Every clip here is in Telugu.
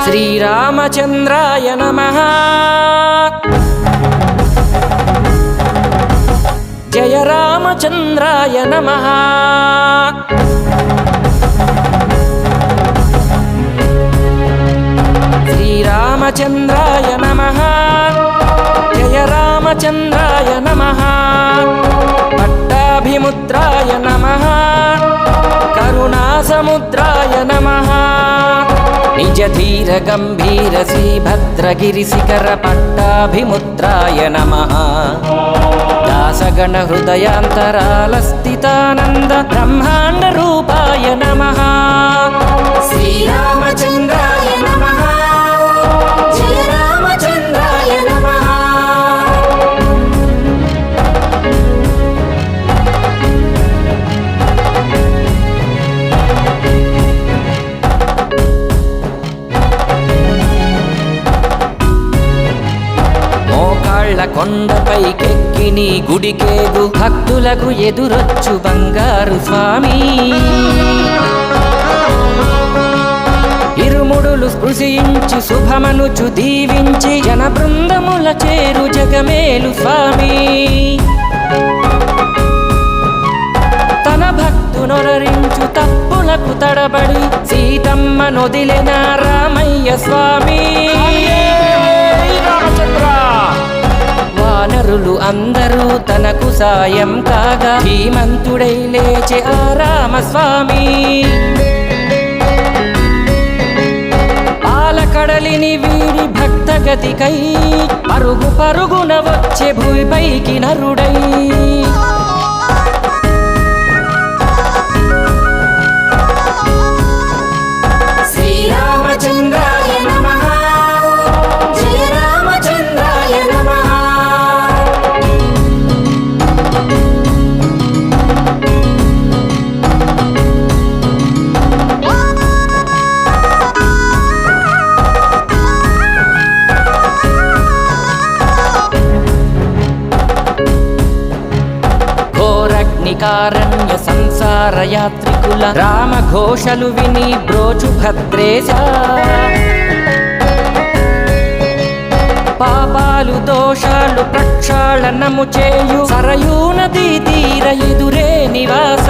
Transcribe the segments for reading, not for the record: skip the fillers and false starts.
శ్రీరామచంద్రాయ నమః. జయ రామచంద్రాయ నమః. శ్రీరామచంద్రాయ నమః. జయ రామచంద్రాయ నమః. పట్టాభిముద్రాయ నమః. కరుణాసముద్రాయ నమః. నిజ ధీర గంభీర శ్రీభద్రగిరి శిఖర పట్టాభిముద్రాయ నమః. దాసగణ హృదయాంతరాల స్థితానంద బ్రహ్మాండ రూపాయ నమః. శ్రీరామచంద్రాయ నమః. జయ రామచంద్రాయ నమః. మోకాళ్ళ కొండపైకెక్కి నీ గుడికేగు భక్తులకు ఎదురొచ్చు బంగారు స్వామి. ఇరుముడులు స్పృశించి శుభమనుచు దీవించి జన బృందముల చేరు జగమేలు స్వామి. తన భక్తునొరరించు తప్పులకు తడబడి సీతమ్మ నొదిలిన రామయ్య స్వామి. వానరులు అందరూ తనకు సాయం కాగా ధీమంతుడై లేచే ఆ రామస్వామి. పాలకడలిని వీడి భక్తగతికై పరుగు పరుగున వచ్చే భూమిపైకి నరుడై. శ్రీరామచంద్రాయ నమః. జయ రామచంద్రాయ నమః. ఘోరగ్నికారణ్య సంసార యాత్రికుల రామఘోషలు విని బ్రోచు భద్రేశ. పాపాలు దోషాలు ప్రక్షాళనము చేయు సరయూ నదీ తీర ఎదురే నివాస.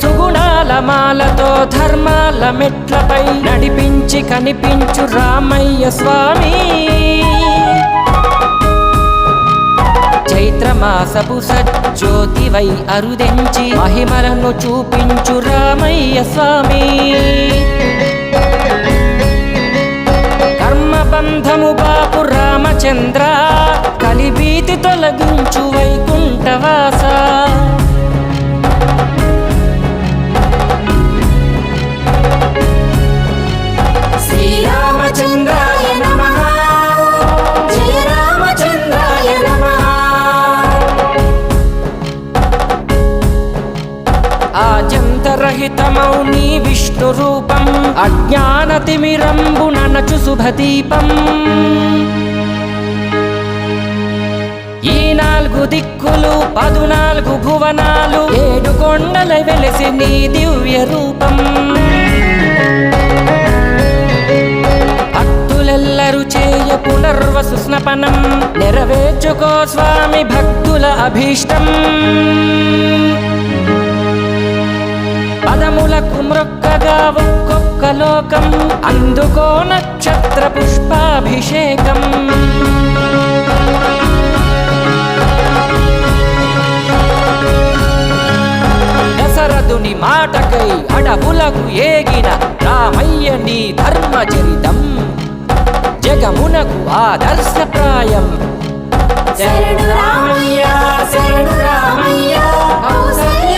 సుగుణాల మాలతో ధర్మాల మెట్లపై నడిపించి కనిపించు రామయ్య స్వామి. చైత్రమాసపు సజ్జోతివై అరుదెంచి మహిమలను చూపించు రామయ్య స్వామి. కర్మబంధము బాపు రామచంద్ర కలిభీతి తొలగించు వైకుంఠవాస. శ్రీరామచంద్రాయ నమః. జయ రామచంద్రాయ నమః. ఆజంతరహితమౌ నీ విష్ణు రూపం అజ్ఞానతిమిరంబున నచు శుభదీపం. ఈ 4 దిక్కులు 14 భువనాలు 7 కొండల వెలిసి నీ దివ్య రూపం. భక్తులెల్లరు చేయ పునర్వసు స్నపనం నెరవేర్చుకో స్వామి భక్తుల అభీష్టం. పదములకు మ్రొక్కగా ఒక్కొక్క లోకం అందుకో నక్షత్ర పుష్పాభిషేకం. దశరథుని మాటకై అడవులకు ఏగిన రామయ్య నీ ధర్మచరితం జగమునకు ఆదర్శప్రాయం. శరణు రామయ్య శరణు రామయ్య కౌసల్య